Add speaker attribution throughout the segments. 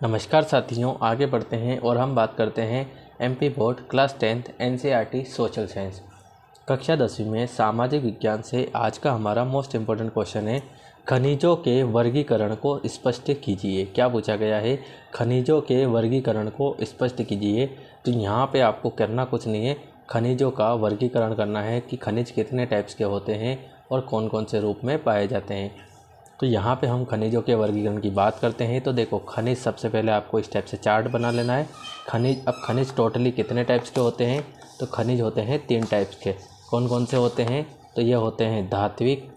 Speaker 1: नमस्कार साथियों, आगे बढ़ते हैं और हम बात करते हैं MP board class 10th NCERT social science कक्षा 10वीं में सामाजिक विज्ञान से आज का हमारा मोस्ट इम्पोर्टेंट क्वेश्चन है खनिजों के वर्गीकरण को स्पष्ट कीजिए। क्या पूछा गया है? खनिजों के वर्गीकरण को स्पष्ट कीजिए। तो यहाँ पे आपको करना कुछ नहीं है, खनिजों का वर्गीकरण करना है कि खनिज कितने टाइप्स के होते हैं और कौन कौन से रूप में पाए जाते हैं। तो यहाँ पे हम खनिजों के वर्गीकरण की बात करते हैं। तो देखो, खनिज सबसे पहले आपको इस टाइप से चार्ट बना लेना है। खनिज टोटली कितने टाइप्स के होते हैं? तो खनिज होते हैं 3 टाइप्स के। कौन कौन से होते हैं? तो ये होते हैं धात्विक,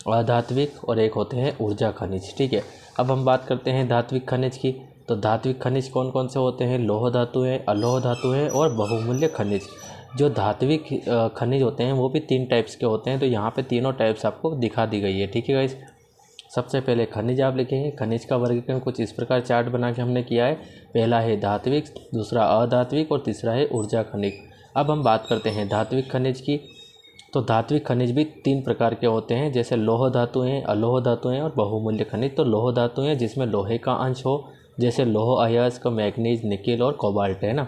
Speaker 1: अधात्विक और एक होते हैं ऊर्जा खनिज। ठीक है, अब हम बात करते हैं धात्विक खनिज की। तो धात्विक खनिज कौन कौन से होते हैं? लोह धातु है, अलोह धातु है और बहुमूल्य खनिज। जो धात्विक खनिज होते हैं वो भी 3 टाइप्स के होते हैं। तो यहाँ पे तीनों टाइप्स आपको दिखा दी गई है। ठीक है गाइस, सबसे पहले खनिज आप लिखेंगे। खनिज का वर्गीकरण कुछ इस प्रकार चार्ट बना के हमने किया है। पहला है धात्विक, दूसरा अधात्विक और तीसरा है ऊर्जा खनिज। अब हम बात करते हैं धात्विक खनिज की। तो धात्विक खनिज भी 3 प्रकार के होते हैं, जैसे लोह धातु हैं, अलोह धातु हैं और बहुमूल्य खनिज। तो लोह धातु हैं जिसमें लोहे का अंश हो, जैसे लोह अयस्क, मैग्नीज, निकेल और कोबाल्ट, है ना।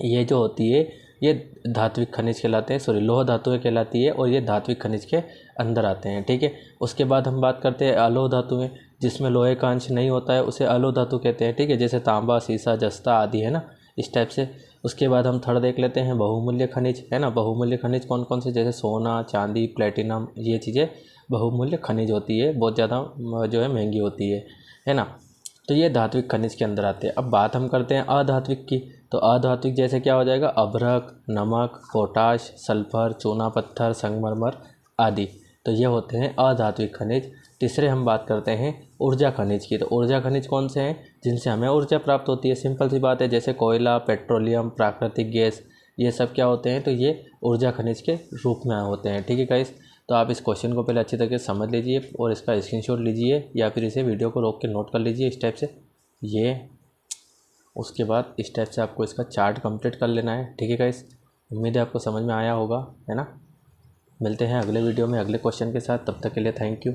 Speaker 1: ये जो होती है ये धात्विक खनिज कहलाते हैं, लोह धातुएं कहलाती है और ये धात्विक खनिज के अंदर आते हैं। ठीक है, उसके बाद हम बात करते हैं अलोह धातुएं, जिसमें लोहे का अंश नहीं होता है, उसे अलोह धातु कहते हैं। ठीक है, जैसे तांबा, सीसा, जस्ता आदि, है ना, इस टाइप से। उसके बाद हम थर्ड देख लेते हैं बहुमूल्य खनिज, है ना। बहुमूल्य खनिज कौन कौन से? जैसे सोना, चांदी, प्लेटिनम, ये चीज़ें बहुमूल्य खनिज होती है, बहुत ज़्यादा जो है महंगी होती है ना। तो ये धात्विक खनिज के अंदर आते हैं। अब बात हम करते हैं अधात्विक की। तो अधात्विक जैसे क्या हो जाएगा? अभ्रक, नमक, पोटाश, सल्फर, चूना पत्थर, संगमरमर आदि। तो ये होते हैं अधात्विक खनिज। तीसरे हम बात करते हैं ऊर्जा खनिज की। तो ऊर्जा खनिज कौन से हैं? जिनसे हमें ऊर्जा प्राप्त होती है। सिंपल सी बात है, जैसे कोयला, पेट्रोलियम, प्राकृतिक गैस, ये सब क्या होते हैं? तो ये ऊर्जा खनिज के रूप में होते हैं। ठीक है गाइस, तो आप इस क्वेश्चन को पहले अच्छी तरीके से समझ लीजिए और इसका स्क्रीनशॉट लीजिए या फिर इसे वीडियो को रोक के नोट कर लीजिए इस टाइप से। ये उसके बाद इस टाइप से आपको इसका चार्ट कंप्लीट कर लेना है। ठीक है गाइस, उम्मीद है आपको समझ में आया होगा, है ना। मिलते हैं अगले वीडियो में अगले क्वेश्चन के साथ, तब तक के लिए थैंक यू।